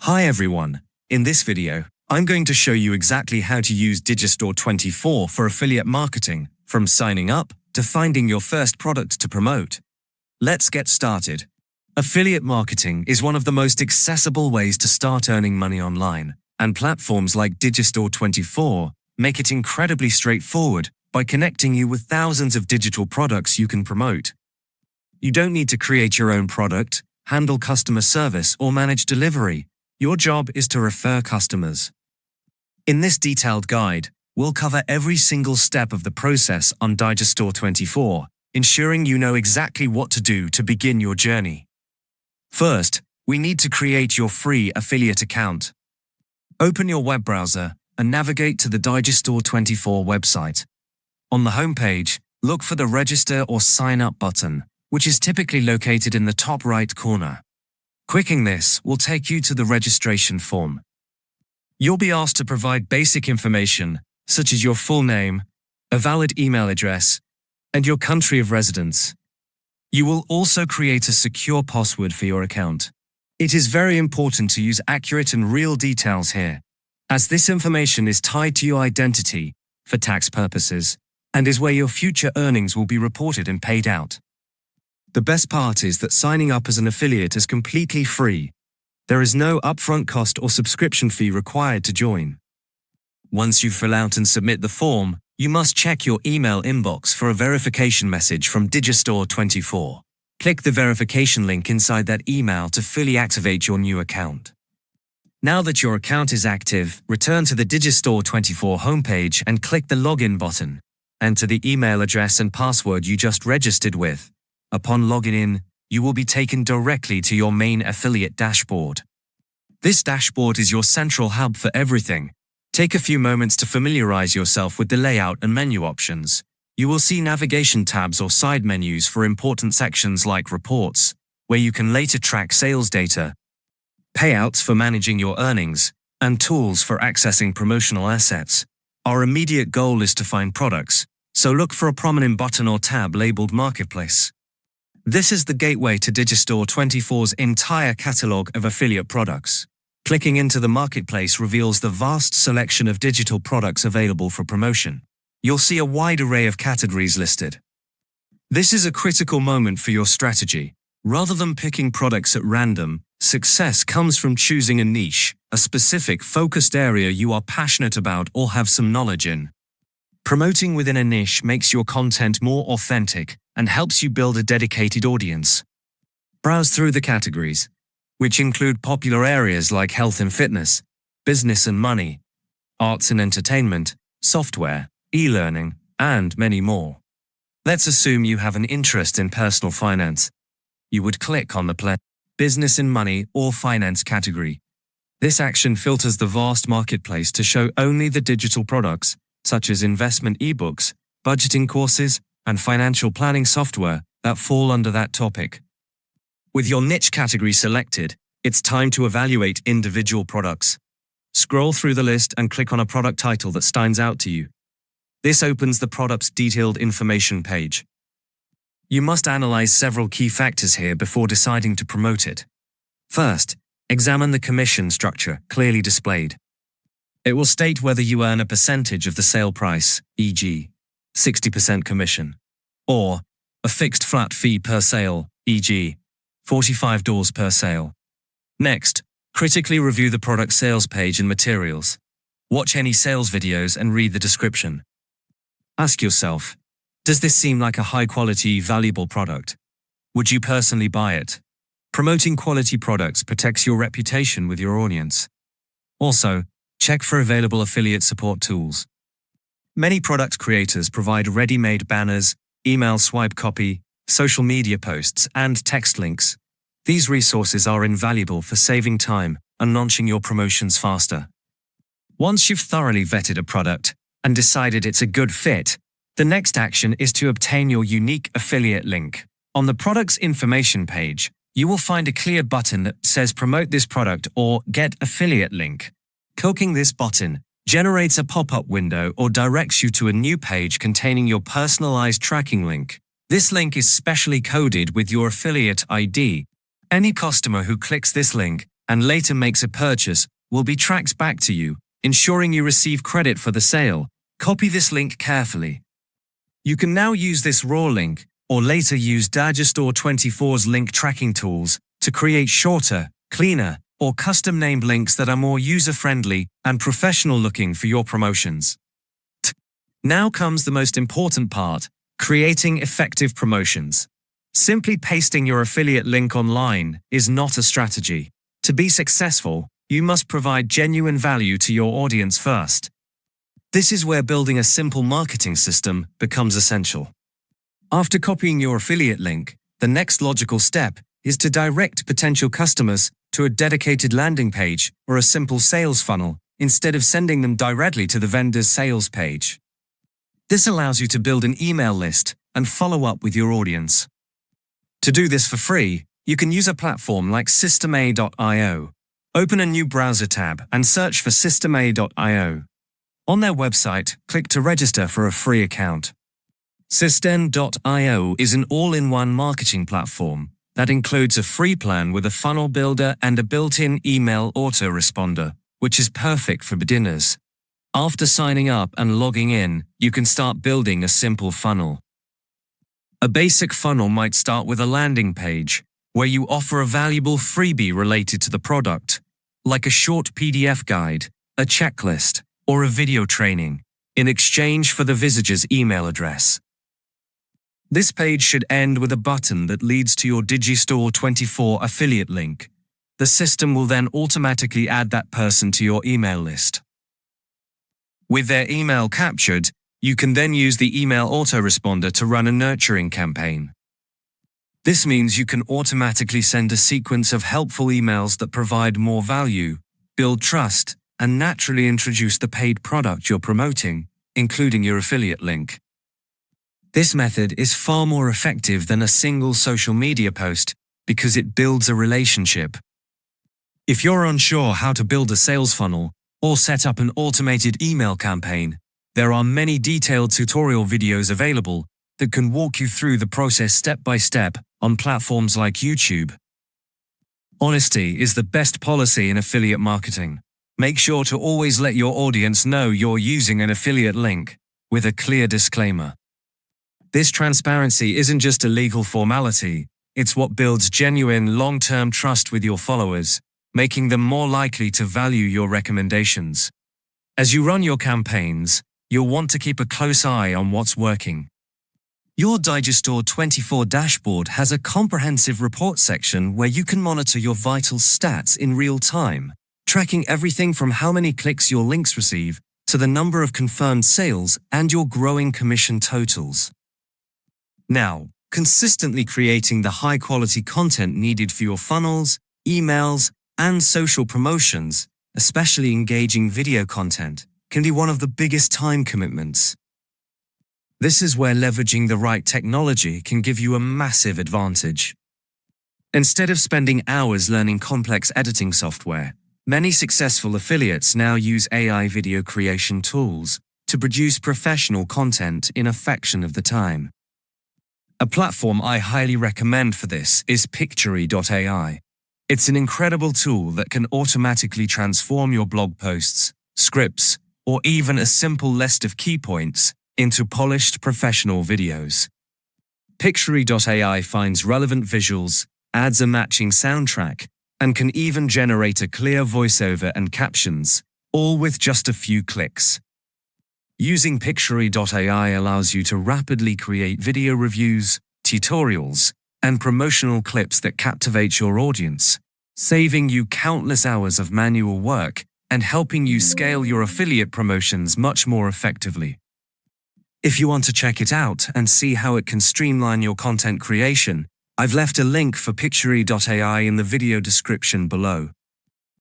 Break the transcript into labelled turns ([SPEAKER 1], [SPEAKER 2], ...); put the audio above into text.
[SPEAKER 1] Hi everyone, in this video, I'm going to show you exactly how to use Digistore24 for affiliate marketing, from signing up to finding your first product to promote. Let's get started. Affiliate marketing is one of the most accessible ways to start earning money online, and platforms like Digistore24 make it incredibly straightforward by connecting you with thousands of digital products you can promote. You don't need to create your own product, handle customer service, or manage delivery. Your job is to refer customers. In this detailed guide, we'll cover every single step of the process on Digistore24, ensuring you know exactly what to do to begin your journey. First, we need to create your free affiliate account. Open your web browser and navigate to the Digistore24 website. On the homepage, look for the Register or Sign Up button, which is typically located in the top right corner. Clicking this will take you to the registration form. You'll be asked to provide basic information, such as your full name, a valid email address, and your country of residence. You will also create a secure password for your account. It is very important to use accurate and real details here, as this information is tied to your identity for tax purposes and is where your future earnings will be reported and paid out. The best part is that signing up as an affiliate is completely free. There is no upfront cost or subscription fee required to join. Once you fill out and submit the form, you must check your email inbox for a verification message from Digistore24. Click the verification link inside that email to fully activate your new account. Now that your account is active, return to the Digistore24 homepage and click the login button. Enter the email address and password you just registered with. Upon logging in, you will be taken directly to your main affiliate dashboard. This dashboard is your central hub for everything. Take a few moments to familiarize yourself with the layout and menu options. You will see navigation tabs or side menus for important sections like reports, where you can later track sales data, payouts for managing your earnings, and tools for accessing promotional assets. Our immediate goal is to find products, so look for a prominent button or tab labeled Marketplace. This is the gateway to Digistore24's entire catalog of affiliate products. Clicking into the marketplace reveals the vast selection of digital products available for promotion. You'll see a wide array of categories listed. This is a critical moment for your strategy. Rather than picking products at random, success comes from choosing a niche, a specific focused area you are passionate about or have some knowledge in. Promoting within a niche makes your content more authentic and helps you build a dedicated audience. Browse through the categories, which include popular areas like health and fitness, business and money, arts and entertainment, software, e-learning, and many more. Let's assume you have an interest in personal finance. You would click on the business and money or finance category. This action filters the vast marketplace to show only the digital products, such as investment ebooks, budgeting courses, and financial planning software that fall under that topic. With your niche category selected, it's time to evaluate individual products. Scroll through the list and click on a product title that stands out to you. This opens the product's detailed information page. You must analyze several key factors here before deciding to promote it. First, examine the commission structure clearly displayed. It will state whether you earn a percentage of the sale price, e.g., 60% commission, or a fixed flat fee per sale, e.g., $45 per sale. Next, critically review the product sales page and materials. Watch any sales videos and read the description. Ask yourself, does this seem like a high-quality, valuable product? Would you personally buy it? Promoting quality products protects your reputation with your audience. Also, check for available affiliate support tools. Many product creators provide ready-made banners, email swipe copy, social media posts, and text links. These resources are invaluable for saving time and launching your promotions faster. Once you've thoroughly vetted a product and decided it's a good fit, the next action is to obtain your unique affiliate link. On the product's information page, you will find a clear button that says Promote this product or Get Affiliate Link. Clicking this button generates a pop-up window or directs you to a new page containing your personalized tracking link. This link is specially coded with your affiliate ID. Any customer who clicks this link and later makes a purchase will be tracked back to you, ensuring you receive credit for the sale. Copy this link carefully. You can now use this raw link, or later use Digistore24's link tracking tools to create shorter, cleaner, or custom-named links that are more user-friendly and professional-looking for your promotions. Now comes the most important part, creating effective promotions. Simply pasting your affiliate link online is not a strategy. To be successful, you must provide genuine value to your audience first. This is where building a simple marketing system becomes essential. After copying your affiliate link, the next logical step is to direct potential customers to a dedicated landing page or a simple sales funnel instead of sending them directly to the vendor's sales page. This allows you to build an email list and follow up with your audience. To do this for free, you can use a platform like Systema.io. Open a new browser tab and search for Systema.io. On their website, click to register for a free account. System.io is an all-in-one marketing platform that includes a free plan with a funnel builder and a built-in email autoresponder, which is perfect for beginners. After signing up and logging in, you can start building a simple funnel. A basic funnel might start with a landing page, where you offer a valuable freebie related to the product, like a short PDF guide, a checklist, or a video training, in exchange for the visitor's email address. This page should end with a button that leads to your Digistore24 affiliate link. The system will then automatically add that person to your email list. With their email captured, you can then use the email autoresponder to run a nurturing campaign. This means you can automatically send a sequence of helpful emails that provide more value, build trust, and naturally introduce the paid product you're promoting, including your affiliate link. This method is far more effective than a single social media post because it builds a relationship. If you're unsure how to build a sales funnel or set up an automated email campaign, there are many detailed tutorial videos available that can walk you through the process step by step on platforms like YouTube. Honesty is the best policy in affiliate marketing. Make sure to always let your audience know you're using an affiliate link with a clear disclaimer. This transparency isn't just a legal formality, it's what builds genuine long-term trust with your followers, making them more likely to value your recommendations. As you run your campaigns, you'll want to keep a close eye on what's working. Your Digistore24 dashboard has a comprehensive report section where you can monitor your vital stats in real time, tracking everything from how many clicks your links receive to the number of confirmed sales and your growing commission totals. Now, consistently creating the high-quality content needed for your funnels, emails, and social promotions, especially engaging video content, can be one of the biggest time commitments. This is where leveraging the right technology can give you a massive advantage. Instead of spending hours learning complex editing software, many successful affiliates now use AI video creation tools to produce professional content in a fraction of the time. A platform I highly recommend for this is Pictory.ai. It's an incredible tool that can automatically transform your blog posts, scripts, or even a simple list of key points into polished professional videos. Pictory.ai finds relevant visuals, adds a matching soundtrack, and can even generate a clear voiceover and captions, all with just a few clicks. Using Pictory.ai allows you to rapidly create video reviews, tutorials, and promotional clips that captivate your audience, saving you countless hours of manual work and helping you scale your affiliate promotions much more effectively. If you want to check it out and see how it can streamline your content creation, I've left a link for Pictory.ai in the video description below.